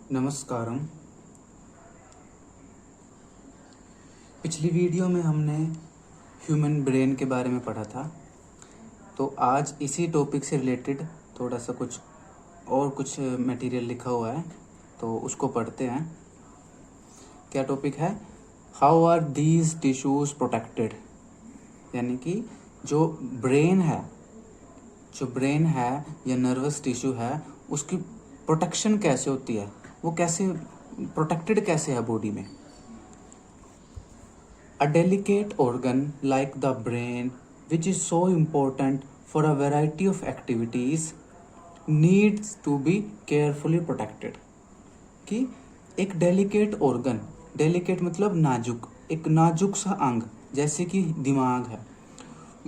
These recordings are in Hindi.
नमस्कारम। पिछली वीडियो में हमने ह्यूमन ब्रेन के बारे में पढ़ा था, तो आज इसी टॉपिक से रिलेटेड थोड़ा सा कुछ मटेरियल लिखा हुआ है, तो उसको पढ़ते हैं। क्या टॉपिक है? How are these tissues protected, यानी कि जो ब्रेन है या नर्वस टिश्यू है, उसकी प्रोटेक्शन कैसे होती है, वो कैसे प्रोटेक्टेड कैसे है बॉडी में। A delicate organ like the brain, which is so important for a variety of activities, needs to be carefully protected. कि एक डेलिकेट ऑर्गन, डेलिकेट मतलब नाजुक, एक नाजुक सा अंग जैसे कि दिमाग है,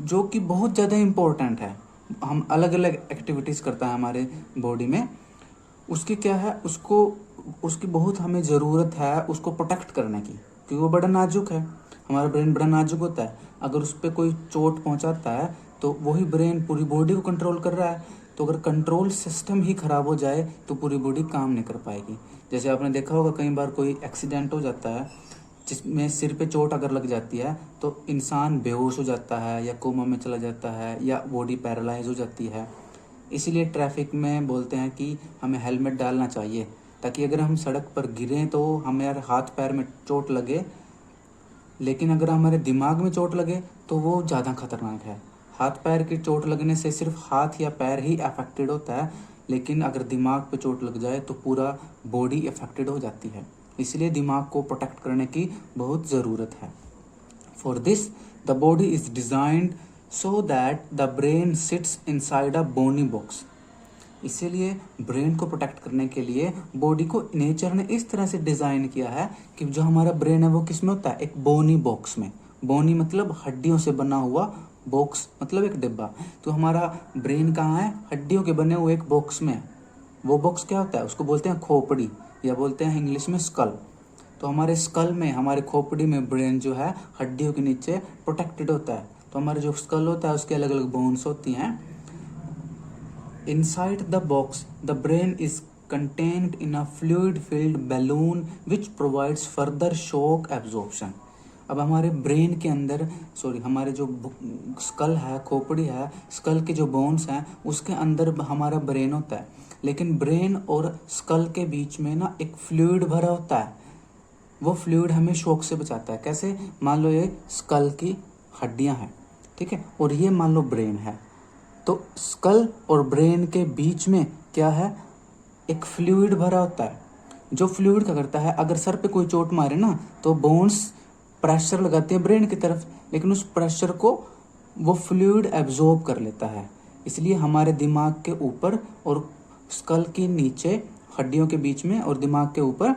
जो कि बहुत ज़्यादा इम्पोर्टेंट है, हम अलग अलग एक्टिविटीज़ करता है हमारे बॉडी में, उसकी क्या है, उसकी बहुत हमें ज़रूरत है उसको प्रोटेक्ट करने की, क्योंकि वो बड़ा नाजुक है। हमारा ब्रेन बड़ा नाजुक होता है, अगर उस पर कोई चोट पहुंचाता है तो वही ब्रेन पूरी बॉडी को कंट्रोल कर रहा है, तो अगर कंट्रोल सिस्टम ही ख़राब हो जाए तो पूरी बॉडी काम नहीं कर पाएगी। जैसे आपने देखा होगा कई बार कोई एक्सीडेंट हो जाता है जिसमें सिर पे चोट अगर लग जाती है तो इंसान बेहोश हो जाता है या कोमा में चला जाता है या बॉडी पैरालाइज हो जाती है। इसीलिए ट्रैफिक में बोलते हैं कि हमें हेलमेट डालना चाहिए, ताकि अगर हम सड़क पर गिरें तो हमारे हाथ पैर में चोट लगे, लेकिन अगर हमारे दिमाग में चोट लगे तो वो ज़्यादा खतरनाक है। हाथ पैर की चोट लगने से सिर्फ हाथ या पैर ही अफेक्टेड होता है, लेकिन अगर दिमाग पे चोट लग जाए तो पूरा बॉडी अफेक्टेड हो जाती है। इसलिए दिमाग को प्रोटेक्ट करने की बहुत ज़रूरत है। For this the body is designed so that the brain sits inside a bony box. इसीलिए ब्रेन को प्रोटेक्ट करने के लिए बॉडी को नेचर ने इस तरह से डिज़ाइन किया है कि जो हमारा ब्रेन है वो किस में होता है, एक बोनी बॉक्स में। बोनी मतलब हड्डियों से बना हुआ, बॉक्स मतलब एक डिब्बा। तो हमारा ब्रेन कहाँ है? हड्डियों के बने हुए एक बॉक्स में है। वो बॉक्स क्या होता है? उसको बोलते हैं खोपड़ी, या बोलते हैं इंग्लिश में स्कल। तो हमारे स्कल में, हमारे खोपड़ी में ब्रेन जो है हड्डियों के नीचे प्रोटेक्टेड होता है। तो हमारा जो स्कल होता है उसके अलग अलग बोन्स होती हैं। Inside the box, the brain is contained in a fluid-filled balloon which provides further shock absorption. अब हमारे ब्रेन के अंदर, हमारे जो स्कल है, खोपड़ी है, स्कल के जो बोन्स हैं उसके अंदर हमारा ब्रेन होता है, लेकिन ब्रेन और स्कल के बीच में ना एक फ्लूइड भरा होता है। वो फ्लूइड हमें शॉक से बचाता है। कैसे? मान लो ये स्कल की हड्डियां हैं, ठीक है, और ये मान लो ब्रेन है, तो स्कल और ब्रेन के बीच में क्या है? एक फ्लूइड भरा होता है। जो फ्लूइड क्या करता है, अगर सर पे कोई चोट मारे ना तो बोन्स प्रेशर लगाती है ब्रेन की तरफ, लेकिन उस प्रेशर को वो फ्लूइड एब्जॉर्ब कर लेता है। इसलिए हमारे दिमाग के ऊपर और स्कल के नीचे, हड्डियों के बीच में और दिमाग के ऊपर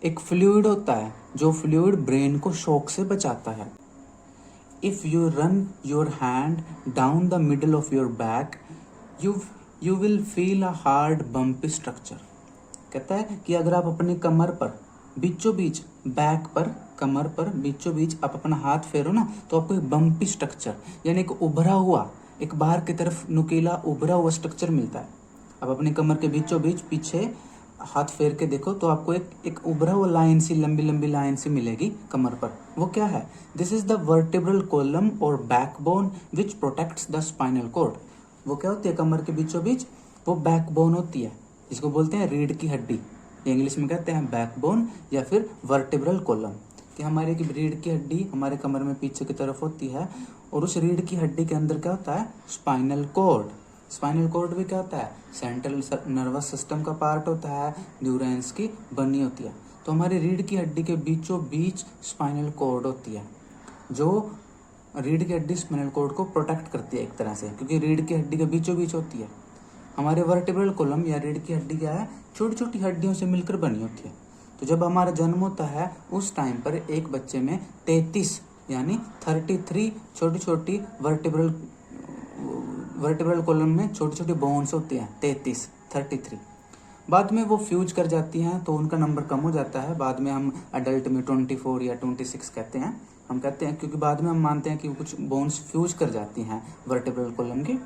एक फ्लूइड होता है, जो फ्लूइड ब्रेन को शॉक से बचाता है। If you run your hand down the middle of your back, you will feel a hard bumpy structure. कहता है कि अगर आप अपनी कमर पर बीचों बीच, बैक पर, कमर पर बीचों बीच आप अपना हाथ फेरो ना, तो आपको एक बम्पी स्ट्रक्चर, यानी एक उभरा हुआ, एक बाहर की तरफ नुकीला उभरा हुआ स्ट्रक्चर मिलता है। आप अपनी कमर के बीचों बीच पीछे हाथ फेर के देखो तो आपको एक उभरा हुआ लाइन सी, लंबी लंबी लाइन सी मिलेगी कमर पर। वो क्या है? This is the vertebral column और backbone which protects the spinal cord. वो क्या होती है कमर के बीचों बीच? वो बैकबोन होती है, जिसको बोलते हैं रीढ़ की हड्डी। इंग्लिश में कहते हैं बैकबोन या फिर वर्टिब्रल कॉलम। कि हमारे की रीढ़ की हड्डी हमारे कमर में पीछे की तरफ होती है, और उस रीढ़ की हड्डी के अंदर क्या होता है? Spinal cord. स्पाइनल कॉर्ड भी क्या होता है? सेंट्रल नर्वस सिस्टम का पार्ट होता है, न्यूरॉन्स की बनी होती है। तो हमारी रीढ़ की हड्डी के बीचों बीच स्पाइनल कॉर्ड होती है, जो रीढ़ की हड्डी स्पाइनल कॉर्ड को प्रोटेक्ट करती है एक तरह से, क्योंकि रीढ़ की हड्डी के बीचों बीच होती है। हमारे वर्टिब्रल कॉलम या रीढ़ की हड्डी क्या है? छोटी छोटी हड्डियों से मिलकर बनी होती है। तो जब हमारा जन्म होता है उस टाइम पर एक बच्चे में 33 यानी 33 छोटी छोटी वर्टिब्रल कॉलम में छोटी छोटी बोन्स होती हैं, 33। बाद में वो फ्यूज कर जाती हैं तो उनका नंबर कम हो जाता है। बाद में हम अडल्ट में 24 या 26 कहते हैं, हम कहते हैं, क्योंकि बाद में हम मानते हैं कि कुछ बोन्स फ्यूज कर जाती हैं वर्टिब्रल कॉलम की,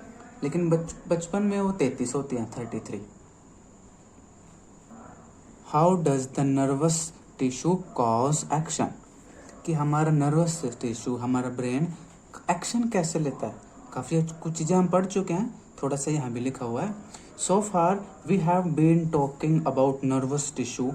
लेकिन बचपन में वो 33 होती हैं, 33। How does the nervous tissue cause action, कि हमारा नर्वस टिश्यू, हमारा ब्रेन एक्शन कैसे लेता है। काफ़ी कुछ चीज़ें हम पढ़ चुके हैं, थोड़ा सा यहाँ भी लिखा हुआ है। So far we have been talking about nervous tissue,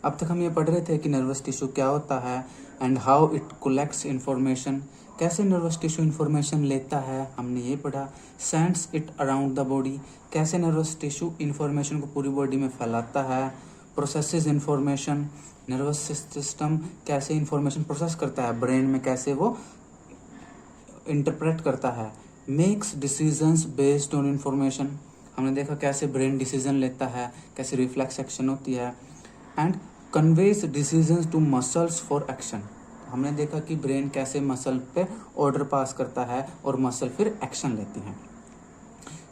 अब तक हम ये पढ़ रहे थे कि नर्वस टिश्यू क्या होता है, and how it collects information, कैसे नर्वस टिश्यू इंफॉर्मेशन लेता है, हमने ये पढ़ा। Sends it around the body, कैसे नर्वस टिश्यू इंफॉर्मेशन को पूरी बॉडी में फैलाता है। प्रोसेसेस इंफॉर्मेशन, नर्वस सिस्टम कैसे इंफॉर्मेशन प्रोसेस करता है, ब्रेन में कैसे वो इंटरप्रेट करता है। Makes decisions based on information, हमने देखा कैसे ब्रेन डिसीजन लेता है, कैसे रिफ्लेक्स एक्शन होती है। And conveys decisions to muscles for action, हमने देखा कि ब्रेन कैसे मसल पे ऑर्डर पास करता है और मसल फिर एक्शन लेती हैं।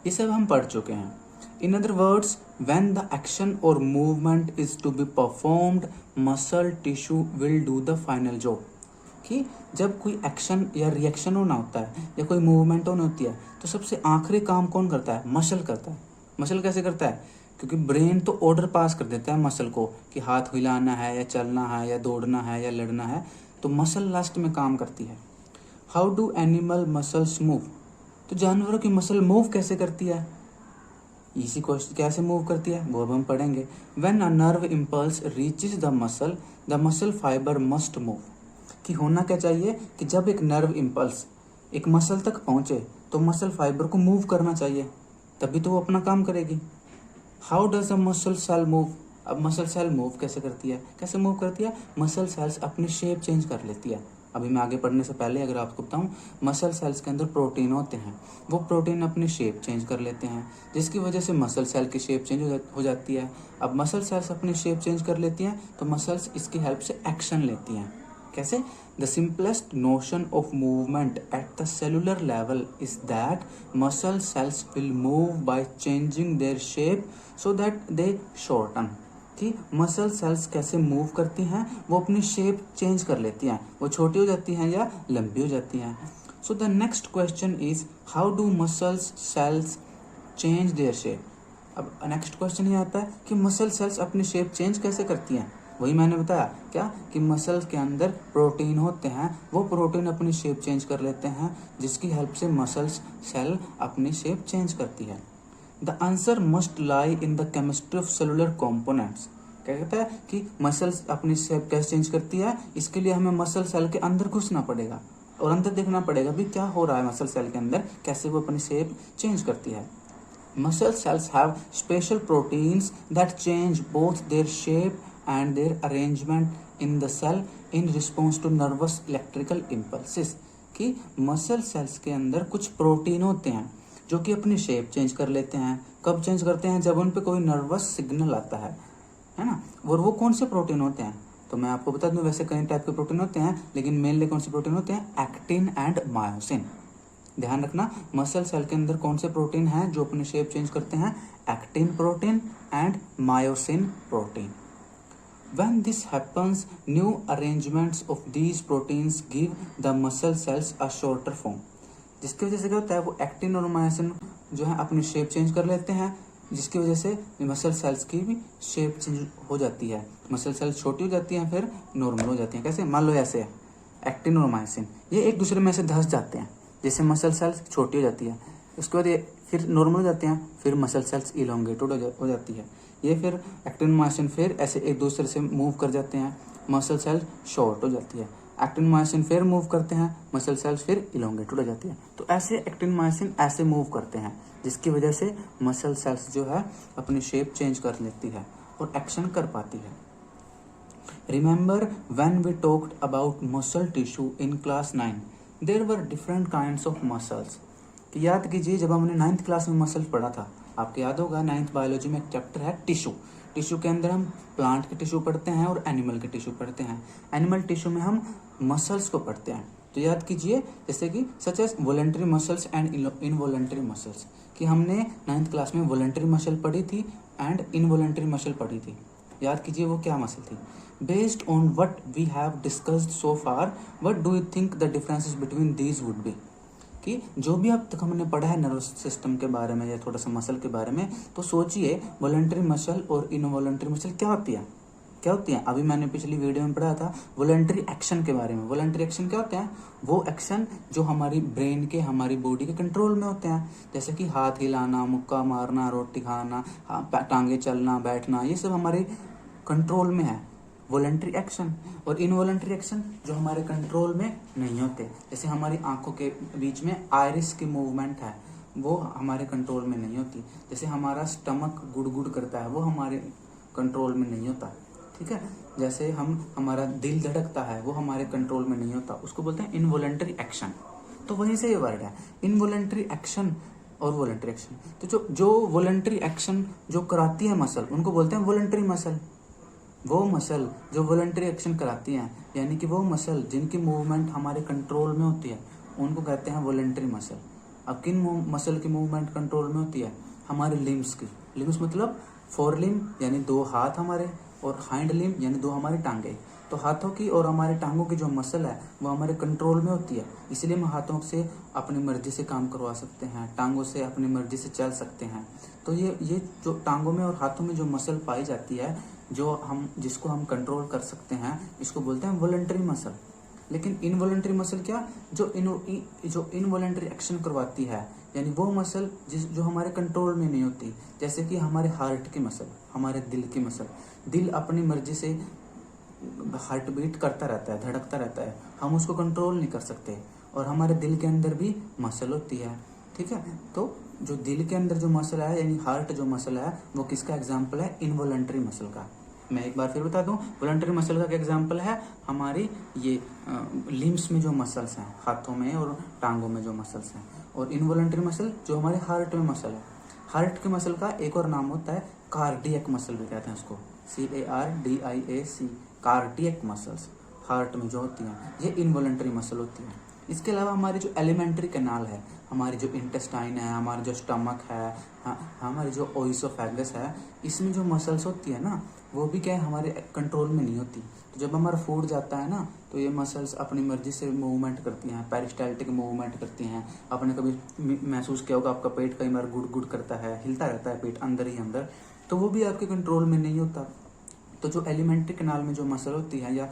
ये सब हम पढ़ चुके हैं। In other words, when the action और movement is to be performed, muscle tissue will do the final job, कि जब कोई एक्शन या रिएक्शन होना होता है या कोई मूवमेंट होनी होती है तो सबसे आखिरी काम कौन करता है, मसल करता है। मसल कैसे करता है, क्योंकि ब्रेन तो ऑर्डर पास कर देता है मसल को कि हाथ हिलाना है या चलना है या दौड़ना है या लड़ना है, तो मसल लास्ट में काम करती है। How do animal muscles move, तो जानवरों की मसल मूव कैसे करती है, इसी क्वेश्चन कैसे मूव करती है वो अब हम पढ़ेंगे। When a nerve impulse reaches the muscle fibre must move, कि होना क्या चाहिए कि जब एक नर्व इम्पल्स एक मसल तक पहुंचे तो मसल फाइबर को मूव करना चाहिए, तभी तो वो अपना काम करेगी। How does a muscle cell move, अब मसल सेल मूव कैसे करती है, कैसे मूव करती है, मसल सेल्स अपनी शेप चेंज कर लेती है। अभी मैं आगे पढ़ने से पहले अगर आपको बताऊं, मसल सेल्स के अंदर प्रोटीन होते हैं, वो प्रोटीन अपनी शेप चेंज कर लेते हैं, जिसकी वजह से मसल सेल की शेप चेंज हो जाती है। अब मसल सेल्स अपनी शेप चेंज कर लेती हैं तो मसल्स इसकी हेल्प से एक्शन लेती हैं। कैसे, the simplest notion of movement at the cellular level is that muscle cells will move by changing their shape so that they shorten, कि मसल सेल्स कैसे मूव करती हैं, वो अपनी शेप चेंज कर लेती हैं, वो छोटी हो जाती हैं या लंबी हो जाती हैं। So the next question is how do muscles cells change their shape, अब नेक्स्ट क्वेश्चन ये आता है कि मसल सेल्स अपनी शेप चेंज कैसे करती हैं। वही मैंने बताया क्या, कि मसल्स के अंदर प्रोटीन होते हैं, वो प्रोटीन अपनी शेप चेंज कर लेते हैं, जिसकी हेल्प से मसल्स सेल अपनी शेप चेंज करती है। The answer must lie in the chemistry of cellular components, क्या कहता है कि मसल्स अपनी शेप कैसे चेंज करती है, इसके लिए हमें मसल सेल के अंदर घुसना पड़ेगा और अंदर देखना पड़ेगा भी क्या हो रहा है मसल सेल के अंदर, कैसे वो अपनी शेप चेंज करती है। Muscle cells have special proteins that change both their shape and their arrangement in the cell in response to nervous electrical impulses, कि मसल सेल्स के अंदर कुछ प्रोटीन होते हैं जो कि अपनी शेप चेंज कर लेते हैं। कब चेंज करते हैं, जब उन पे कोई नर्वस सिग्नल आता है ना। और वो कौन से प्रोटीन होते हैं, तो मैं आपको बता दूं, वैसे कई टाइप के प्रोटीन होते हैं, लेकिन मेनली कौन से प्रोटीन होते हैं, एक्टिन एंड मायोसिन। ध्यान रखना, मसल सेल के अंदर कौन से प्रोटीन हैं जो अपनी शेप चेंज करते हैं, actin protein and myosin protein. When this happens, new arrangements of these proteins give the muscle cells a shorter form, जिसकी वजह से क्या होता है, वो एक्टिन और मायोसिन जो है अपनी शेप चेंज कर लेते हैं, जिसकी वजह से मसल सेल्स की भी शेप चेंज हो जाती है, मसल सेल्स छोटी हो जाती हैं फिर नॉर्मल हो जाती हैं। कैसे, मान लो ऐसे एक्टिन और मायोसिन ये एक दूसरे में से धंस जाते हैं, जैसे मसल सेल्स छोटी हो जाती है, उसके बाद ये फिर नॉर्मल हो जाते हैं, फिर मसल सेल्स इलोंगेटेड हो जाती है, ये फिर एक्टिन मायोसिन फिर ऐसे एक दूसरे से मूव कर जाते हैं, मसल सेल शॉर्ट हो जाती है, एक्टिन मायोसिन फिर मूव करते हैं, मसल सेल्स फिर इलोंगेटेड हो जाती है। तो ऐसे एक्टिन मायोसिन ऐसे मूव करते हैं, जिसकी वजह से मसल सेल्स जो है अपनी शेप चेंज कर लेती है और एक्शन कर पाती है। Remember when we talked about muscle tissue in class 9, there were different kinds of muscles, कि याद कीजिए जब हमने 9th क्लास में मसल पढ़ा था, आपको याद होगा 9th बायोलॉजी में एक चैप्टर है टिश्यू। टिश्यू के अंदर हम प्लांट के टिश्यू पढ़ते हैं और एनिमल के टिश्यू पढ़ते हैं। एनिमल टिश्यू में हम मसल्स को पढ़ते हैं, तो याद कीजिए जैसे कि such as voluntary muscles and involuntary muscles, कि हमने 9th क्लास में वॉलंटरी मसल पढ़ी थी एंड इनवॉलंटरी मसल पढ़ी थी। याद कीजिए वो क्या मसल थी। Based on what we have discussed so far, what do you think the differences between these would be, कि जो भी अब तक हमने पढ़ा है नर्वस सिस्टम के बारे में या थोड़ा सा मसल के बारे में, तो सोचिए वॉलंटरी मसल और इनवॉलंटरी मसल क्या होती है। क्या होती हैं? अभी मैंने पिछली वीडियो में पढ़ा था वॉलंटरी एक्शन के बारे में। वॉलंटरी एक्शन क्या होते हैं? वो एक्शन जो हमारी ब्रेन के, हमारी बॉडी के कंट्रोल में होते हैं, जैसे कि हाथ हिलाना, मुक्का मारना, रोटी खाना, टांगे चलना, बैठना, ये सब हमारे कंट्रोल में है, वॉलंटरी एक्शन। और इनवॉलंटरी एक्शन जो हमारे कंट्रोल में नहीं होते, जैसे हमारी आंखों के बीच में आइरिस की मूवमेंट है, वो हमारे कंट्रोल में नहीं होती। जैसे हमारा स्टमक गुड़गुड़ करता है, वो हमारे कंट्रोल में नहीं होता, ठीक है। जैसे हमारा दिल धड़कता है, वो हमारे कंट्रोल में नहीं होता, उसको बोलते हैं इनवॉलंटरी एक्शन। तो वहीं से ये वर्ड है इनवॉलंटरी एक्शन और वॉलंटरी एक्शन। तो जो वॉलंटरी एक्शन जो कराती है मसल, उनको बोलते हैं वॉलंटरी मसल। वो मसल जो वॉलंटरी एक्शन कराती हैं, यानी कि वो मसल जिनकी मूवमेंट हमारे कंट्रोल में होती है, उनको कहते हैं वॉलंटरी मसल। अब किन मसल की मूवमेंट कंट्रोल में होती है? हमारे लिम्स की। लिम्स मतलब फोर लिम यानी 2 हाथ हमारे, और हाइंड लिम यानी 2 हमारी टांगे। तो हाथों की और हमारे टांगों की जो मसल है वो हमारे कंट्रोल में होती है, इसलिए हम हाथों से अपनी मर्जी से काम करवा सकते हैं, टांगों से अपनी मर्जी से चल सकते हैं। तो ये जो टांगों में और हाथों में जो मसल पाई जाती है, जिसको हम कंट्रोल कर सकते हैं, इसको बोलते हैं वॉलंटरी मसल। लेकिन इनवॉलंटरी मसल क्या? जो इनवॉलंटरी एक्शन करवाती है, यानी वो मसल जो हमारे कंट्रोल में नहीं होती, जैसे कि हमारे हार्ट की मसल, हमारे दिल की मसल। दिल अपनी मर्जी से हार्ट बीट करता रहता है, धड़कता रहता है, हम उसको कंट्रोल नहीं कर सकते। और हमारे दिल के अंदर भी मसल होती है, ठीक है। तो जो दिल के अंदर जो मसल है, यानी हार्ट जो मसल है, वो किसका एग्जाम्पल है? इनवॉलंटरी मसल का। मैं एक बार फिर बता दूं, वॉलंटरी मसल का एग्जाम्पल है हमारी ये लिम्स में जो मसल्स हैं, हाथों में और टांगों में जो मसल्स हैं। और इनवॉलंटरी मसल जो हमारे हार्ट में मसल है। हार्ट के मसल का एक और नाम होता है कार्डियक मसल भी कहते हैं उसको, CARDIAC, कार्डियक मसल्स हार्ट में जो होती हैं, ये इनवॉलंटरी मसल होती हैं। इसके अलावा हमारी जो एलिमेंट्री कैनाल है, हमारी जो इंटेस्टाइन है, हमारा जो स्टमक है, हमारी जो ओइसोफेगस है, इसमें जो मसल्स होती है ना, वो भी क्या है, हमारे कंट्रोल में नहीं होती। तो जब हमारा फूड जाता है ना, तो ये मसल्स अपनी मर्जी से मूवमेंट करती हैं, पेरिस्टाल्टिक मूवमेंट करती हैं। आपने कभी महसूस किया होगा, आपका पेट कई बार गुड़ गुड़ करता है, हिलता रहता है पेट अंदर ही अंदर, तो वो भी आपके कंट्रोल में नहीं होता। तो जो एलिमेंट्री कैनाल में जो मसल होती है, या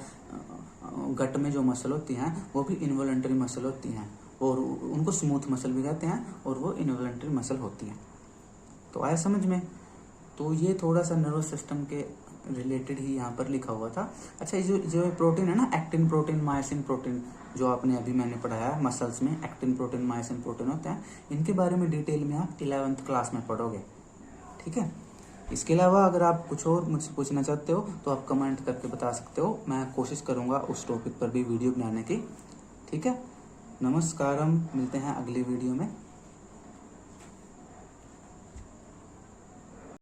गट में जो मसल होती हैं, वो भी इनवॉलंटरी मसल होती हैं, और उनको स्मूथ मसल भी कहते हैं, और वो इनवॉलंटरी मसल होती हैं। तो आया समझ में? तो ये थोड़ा सा नर्वस सिस्टम के रिलेटेड ही यहाँ पर लिखा हुआ था। अच्छा, ये जो प्रोटीन है ना, एक्टिन प्रोटीन, मायोसिन प्रोटीन, जो आपने अभी मैंने पढ़ाया है, मसल्स में एक्टिन प्रोटीन, मायोसिन प्रोटीन होते हैं, इनके बारे में डिटेल में आप 11th क्लास में पढ़ोगे, ठीक है। इसके अलावा अगर आप कुछ और मुझसे पूछना चाहते हो तो आप कमेंट करके बता सकते हो, मैं कोशिश करूँगा उस टॉपिक पर भी वीडियो बनाने की, ठीक है। नमस्कारम, मिलते हैं अगली वीडियो में।